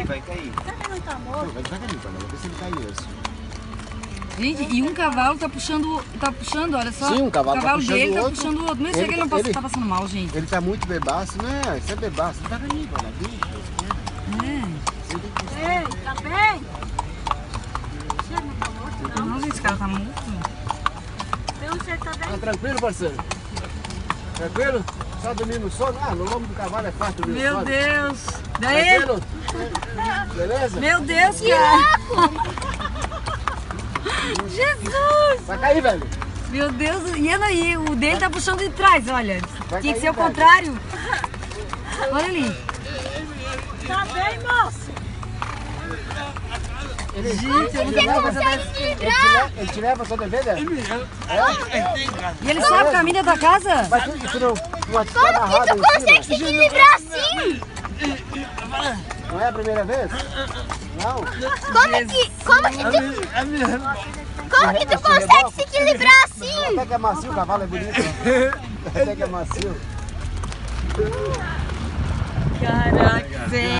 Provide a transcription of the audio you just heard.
vai cair. Será que não tá morto? Vai devagarinho, Panela, vê se ele cai mesmo. Gente, e um cavalo tá puxando, olha só. Sim, um cavalo o tá cavalo puxando dele o tá outro. puxando o outro. Não sei que ele não tá passando mal, gente. Ele tá muito bebaço, né? Isso é bebaço, devagarinho, Panela. Ei, tá bem? Será que não tá morto, não? Não, gente, esse cara tá morto. Pelo jeito tá bem. Tá tranquilo, parceiro? Tranquilo? Só dormir no sono? Ah, no lombo do cavalo é fácil dormir no Meu sono. Deus. Daí? Tranquilo? Beleza? Meu Deus, cara. Jesus. Vai cair, velho. Meu Deus. E o dele tá puxando de trás, olha. Vai Tinha que cair, ser o velho. contrário. Olha ali. Tá bem, moço? Gente, eu nunca vi uma coisa dessa. Ele te leva só TV, velho? E ele sabe o caminho da tua casa? Mas tu não Como que tu consegue se equilibrar assim? Não é a primeira vez? Não? Como que tu consegue se equilibrar assim? Até que é macio, o cavalo é bonito. Até que é macio. Caraca,